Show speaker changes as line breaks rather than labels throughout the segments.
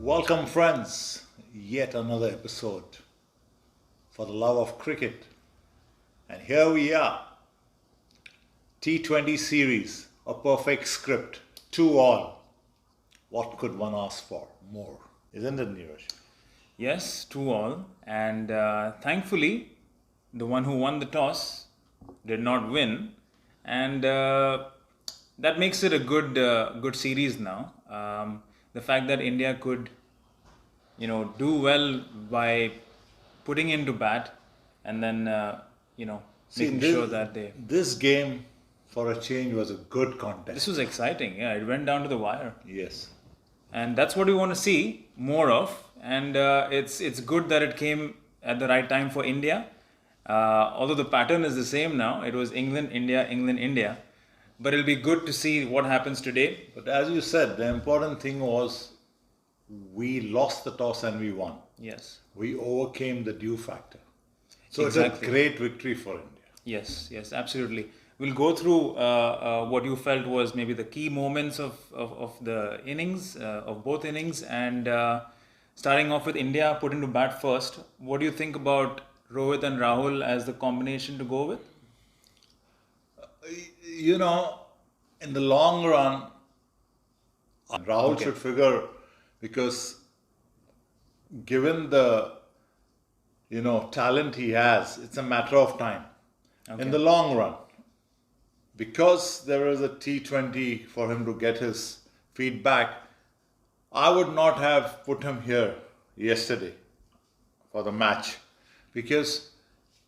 Welcome, friends. Yet another episode for the love of cricket. And here we are. T20 series, a perfect script, 2-all. What could one ask for more? Isn't it, Neeraj?
Yes, 2-all. And thankfully, the one who won the toss did not win. And that makes it a good series now. The fact that India could, do well by putting into bat and then, making
this,
sure that they.
this game, for a change, was a good
This
contest.
was exciting. Yeah, it went down to the wire.
Yes.
And that's what we want to see more of. And it's good that it came at the right time for India. Although the pattern is the same now, it was England, India, England, India. But it'll be good to see what happens today.
But as you said, the important thing was we lost the toss and we won.
Yes,
We overcame the dew factor. So it's
Exactly.
a great victory for India.
yes, absolutely. We'll go through what you felt was maybe the key moments of the innings, of both innings, and starting off with India put into bat first. What do you think about Rohit and Rahul as the combination to go with?
You know, in the long run, Rahul
Okay.
should figure, because given the talent he has, it's a matter of time. In the long run, because there is a T20 for him to get his feet back, I would not have put him here yesterday for the match, because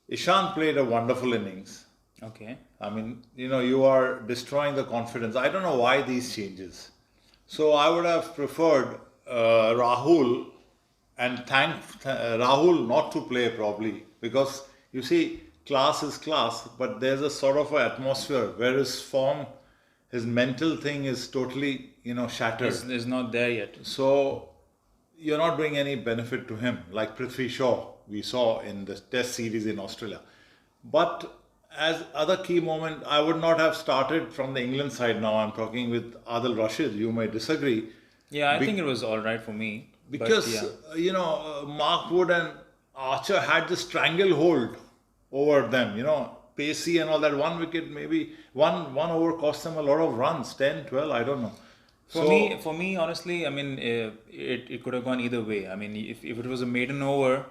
Ishan played a wonderful innings.
Okay.
I mean, you are destroying the confidence. I don't know why these changes. So I would have preferred Rahul and thanked Rahul not to play probably, because you see, class is class, but there's a sort of a atmosphere where his form, his mental thing is totally, shattered.
Is not there yet.
So you're not doing any benefit to him, like Prithvi Shaw we saw in the Test series in Australia. But as other key moment, I would not have started from the England side. Now I'm talking with Adil Rashid. You may disagree,
Yeah, I think it was all right for me.
because
but yeah.
Mark Wood and Archer had this stranglehold over them. Pacey and all that. One wicket, maybe one over cost them a lot of runs, 10, 12, I don't know.
For me, honestly, I mean, it could have gone either way. I mean, if it was a maiden over,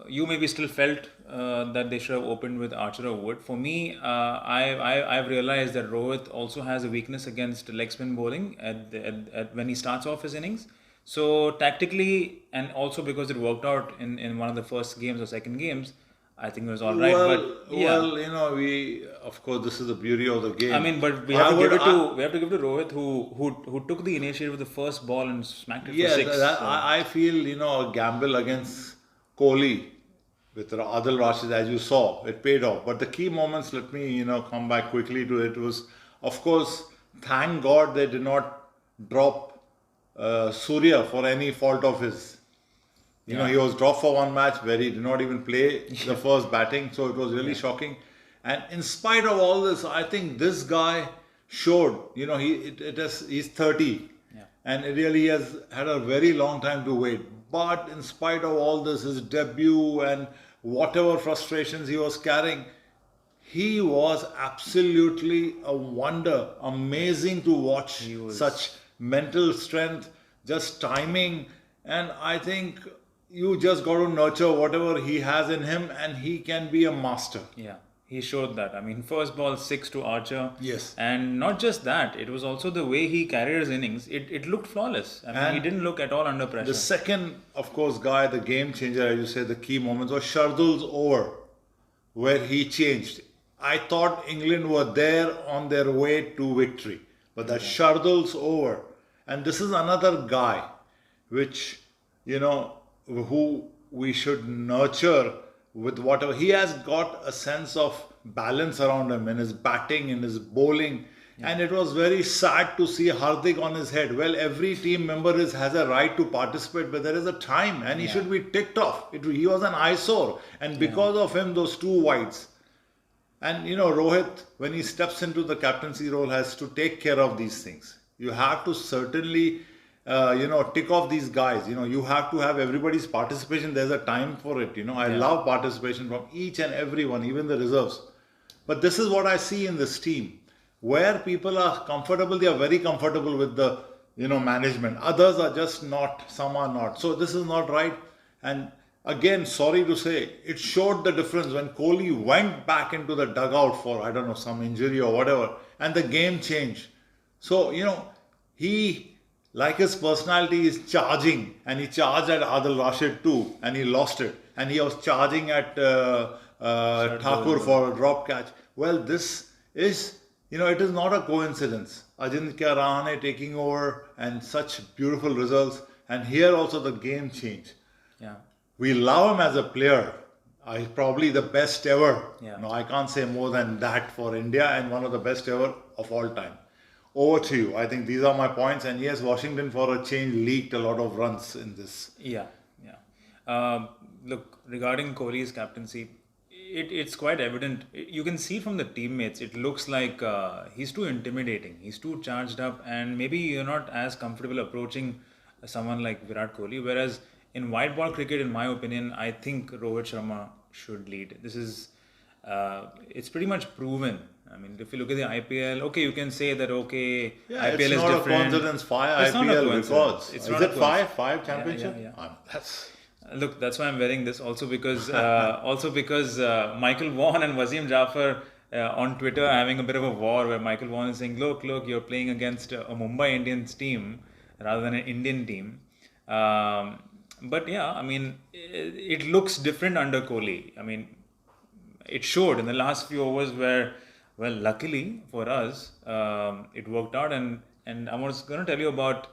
you maybe still felt that they should have opened with Archer or Wood. For me, I've realized that Rohit also has a weakness against leg spin bowling at when he starts off his innings. So tactically, and also because it worked out in one of the first games or second games, I think it was all right. But yeah.
We, of course, this is the beauty of the game.
I mean, but we
I
have to
would-
give it to Rohit who took the initiative with the first ball and smacked it
Yeah,
for six. So-
I feel, a gamble against Kohli with Adil Rashid, as you saw, it paid off. But the key moments, let me, come back quickly to it, was, of course, thank God they did not drop Surya for any fault of his. He was dropped for one match where he did not even play the first batting, so it was really shocking. And in spite of all this, I think this guy showed, he's 30,
Yeah.
and it really has had a very long time to wait. But in spite of all this, his debut and whatever frustrations he was carrying, he was absolutely a wonder, amazing to watch. Such mental strength, just timing, and I think you just got to nurture whatever he has in him, and he can be a master.
Yeah, he showed that. I mean, first ball six to Archer.
Yes.
And not just that, it was also the way he carried his innings. It looked flawless. I mean, he
And
didn't look at all under pressure.
The second, of course, guy, the game changer, as you say, the key moments was Shardul's over, where he changed. I thought England were there on their way to victory, but that Shardul's over, and this is another guy, which who we should nurture with whatever he has got a sense of balance around him in his batting, in his bowling. And it was very sad to see Hardik on his head. Well, every team member has a right to participate, but there is a time and he should be ticked off. He was an eyesore, and because of him, those two wides. And Rohit, when he steps into the captaincy role, has to take care of these things. You have to certainly tick off these guys. You have to have everybody's participation. There's a time for it. I love participation from each and everyone, even the reserves. But this is what I see in this team, where people are comfortable. They are very comfortable with the management. Others are just not. Some are not. So this is not right. And again, sorry to say, it showed the difference when Kohli went back into the dugout for, I don't know, some injury or whatever, and the game changed. So, he, like his personality, is charging, and he charged at Adil Rashid too, and he lost it. And he was charging at Thakur for a drop catch. Well, this is, it is not a coincidence. Ajinkya Rahane taking over and such beautiful results. And here also the game changed.
Yeah.
We love him as a player. Probably the best ever.
Yeah.
No, I can't say more than that for India, and one of the best ever of all time. Over to you. I think these are my points. And yes, Washington for a change leaked a lot of runs in this.
Yeah. Look, regarding Kohli's captaincy, it's quite evident. You can see from the teammates, it looks like he's too intimidating. He's too charged up, and maybe you're not as comfortable approaching someone like Virat Kohli. Whereas in white ball cricket, in my opinion, I think Rohit Sharma should lead. This is, it's pretty much proven. I mean, if you look at the IPL, okay, you can say that, okay,
Yeah,
IPL
it's
is
not
different.
a coincidence.
It's not a
IPL
coincidence.
records.
It's
Is
not a
it
coincidence.
five championship?
Yeah.
That's
Look, that's why I'm wearing this. Also because Michael Vaughan and Wasim Jaffer on Twitter are having a bit of a war where Michael Vaughan is saying, look, you're playing against a Mumbai Indians team rather than an Indian team. But yeah, I mean, it looks different under Kohli. I mean, it showed in the last few overs where, well, luckily for us, it worked out. And I was going to tell you about.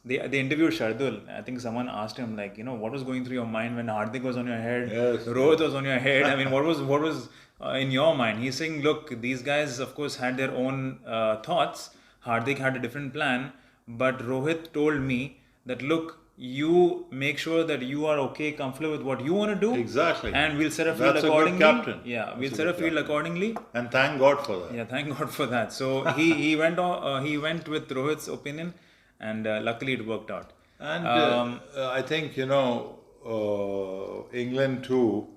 They interviewed Shardul. I think someone asked him, like, what was going through your mind when Hardik was on your head,
Yes.
Rohit was on your head. I mean, what was in your mind? He's saying, look, these guys, of course, had their own thoughts. Hardik had a different plan, but Rohit told me that, look, you make sure that you are okay, comfortable with what you want to do.
Exactly.
And we'll set a field
That's a good
accordingly.
captain.
Yeah,
That's
we'll
a
set a
good
field
captain.
accordingly.
And thank God for that.
Yeah, thank God for that. So he went with Rohit's opinion, and luckily it worked out.
And I think, England too,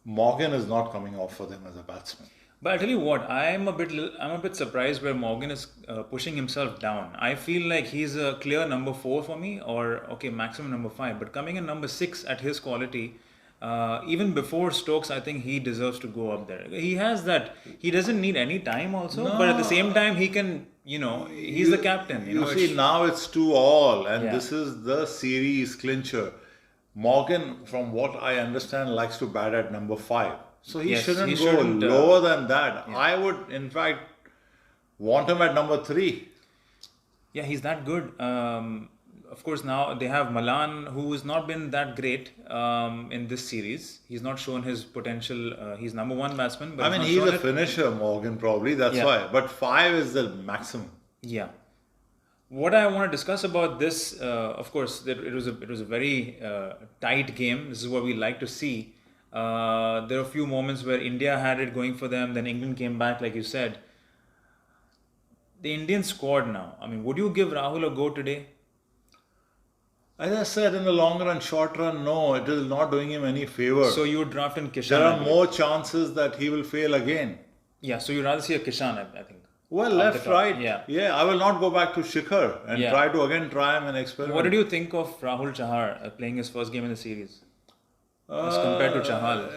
Morgan is not coming off for them as a batsman.
But I tell you what, I'm a bit surprised where Morgan is pushing himself down. I feel like he's a clear number 4 for me, or okay, maximum number 5. But coming in number 6 at his quality, even before Stokes, I think he deserves to go up there. He has that. He doesn't need any time also, but at the same time, he can. He's the captain.
You see, now it's 2-2, and
Yeah.
this is the series clincher. Morgan, from what I understand, likes to bat at number 5. So he
Yes,
shouldn't
he
go
shouldn't,
lower than that. I would, in fact, want him at number 3.
Yeah, he's that good. Of course, now they have Malan, who has not been that great in this series. He's not shown his potential. He's number 1 batsman. But
I mean,
not
he's
shown
a
it.
finisher, Morgan, probably. That's
Yeah.
why. But 5 is the maximum.
Yeah. What I want to discuss about this, of course, that it was a very tight game. This is what we like to see. There are a few moments where India had it going for them, then England came back, like you said. The Indian squad now. I mean, would you give Rahul a go today?
As I said, in the long run, short run, no, it is not doing him any favor.
So you would draft in Kishan.
there
I
are
believe.
more chances that he will fail again.
Yeah, so you'd rather see a Kishan, I think.
Well,
Up
left,
the top,
right.
yeah.
I will not go back to Shikhar and
Yeah.
try him and experiment.
What did you think of Rahul Chahar playing his first game in the series? As compared to Chahal?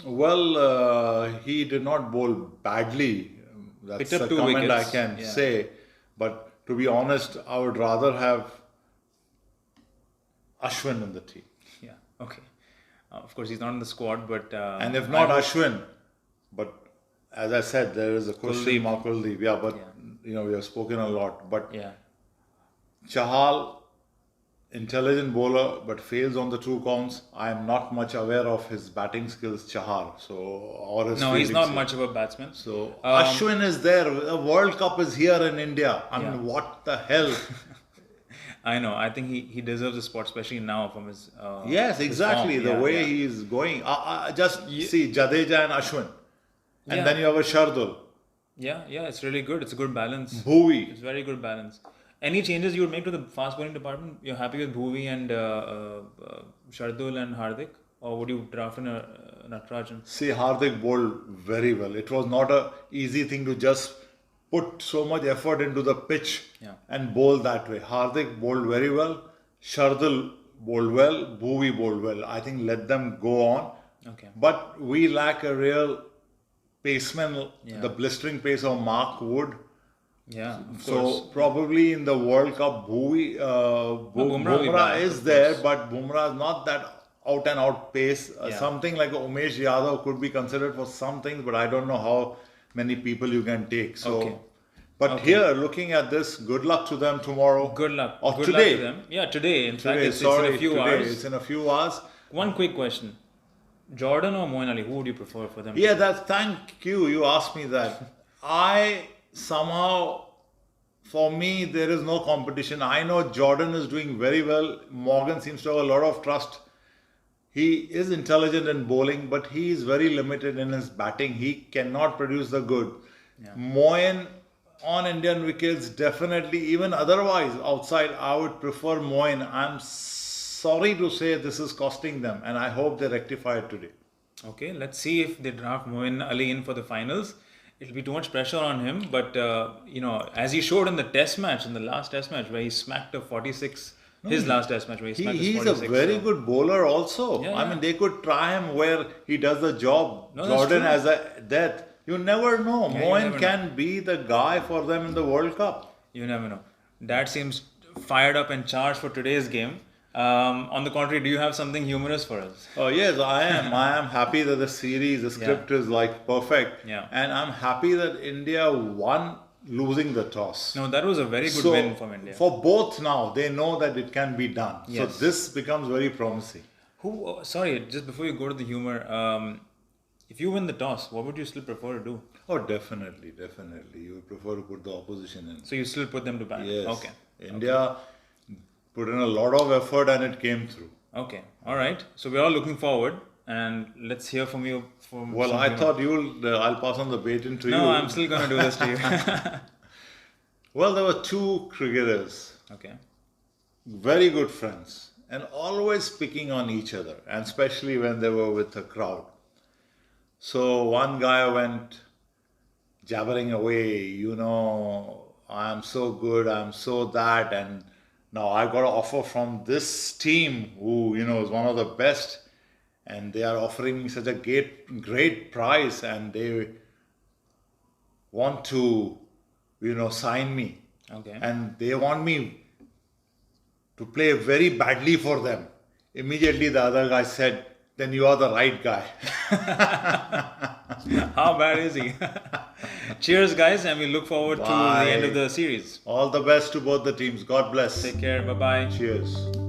Well, he did not bowl badly. That's
Picked up
a
2
comment
wickets,
I can
yeah.
say. But to be honest, I would rather have Ashwin in the team.
Yeah, okay. Of course, he's not in the squad, but...
And if not
I hope-
Ashwin, but as I said, there is a question
Kuldeep.
mark Kuldeep. Yeah, but we have spoken a lot. But
Yeah.
Chahal, intelligent bowler, but fails on the true counts. I am not much aware of his batting skills, Chahar. So, or his
No, he's
fielding
not
skills.
much of a batsman.
So Ashwin is there. The World Cup is here in India. I mean,
Yeah.
what the hell?
I know. I think he deserves a spot, especially now from his.
Yes,
his
exactly.
form.
The
Yeah,
way
yeah.
he is going. Just see Jadeja and Ashwin, and
Yeah.
then you have a Shardul.
Yeah, it's really good. It's a good balance.
Bhuvi.
It's very good balance. Any changes you would make to the fast bowling department? You're happy with Bhuvi and Shardul and Hardik, or would you draft in a Natarajan?
See, Hardik bowled very well. It was not a easy thing to just put so much effort into the pitch
Yeah.
and bowl that way. Hardik bowled very well. Shardul bowled well. Bhuvi bowled well. I think let them go on.
Okay.
But we lack a real paceman,
Yeah.
the blistering pace of Mark Wood.
Yeah, of
So
course.
probably in the World Cup,
Bumrah will be
Bumrah
back,
is
of
there,
course.
but Bumrah is not that out and out pace.
Yeah.
Something like Umesh Yadav could be considered for some things, but I don't know how many people you can take. So,
Okay.
but
Okay.
here, looking at this, good luck to them tomorrow.
Good luck.
Or
Good
today.
luck to them. Yeah, today. In fact,
Today,
it's
sorry,
in a few
today.
hours.
It's in a few hours.
One quick question: Jordan or Moeen Ali? Who would you prefer for them?
Yeah, thank you. You asked me that. I somehow, for me, there is no competition. I know Jordan is doing very well. Morgan seems to have a lot of trust. He is intelligent in bowling, but he is very limited in his batting. He cannot produce the good.
Yeah.
Moeen on Indian wickets, definitely. Even otherwise, outside, I would prefer Moeen. I'm sorry to say this is costing them, and I hope they rectify it today.
Okay, let's see if they draft Moeen Ali in for the finals. It'll be too much pressure on him, but as he showed in the test match, in the last test match where he smacked a 46, his last test match where he smacked his
He's
46.
a very
so-
good bowler also.
Yeah,
I
yeah.
mean, they could try him where he does the job.
No, that's
Jordan
true.
as a death. You never know.
Yeah, you
Moeen
never
can be the guy for them in the World Cup.
You never know. Dad seems fired up and charged for today's game. On the contrary, do you have something humorous for us?
Oh yes, I am. I am happy that the series, the script is like perfect.
Yeah.
And I'm happy that India won losing the toss.
No, that was a very good
So,
win from India.
for both now, they know that it can be done.
Yes.
So this becomes very promising.
Sorry, just before you go to the humor, if you win the toss, what would you still prefer to do?
Oh, definitely. You would prefer to put the opposition in.
So you still put them to bat?
Yes.
Okay.
India put in a lot of effort and it came through.
Okay. All right. So we're all looking forward, and let's hear from you.
Well, I thought I'll pass on the baton to you.
No, I'm still gonna do this to you.
Well, there were two cricketers,
Okay.
very good friends, and always picking on each other, and especially when they were with a crowd. So one guy went jabbering away, I'm so good, I'm so that, and now I got an offer from this team who, is one of the best, and they are offering me such a great price, and they want to, sign me.
Okay.
And they want me to play very badly for them. Immediately the other guy said, then you are the right guy.
How bad is he? Cheers, guys, and we look forward to the end of the series.
All the best to both the teams. God bless.
Take care. Bye bye.
Cheers.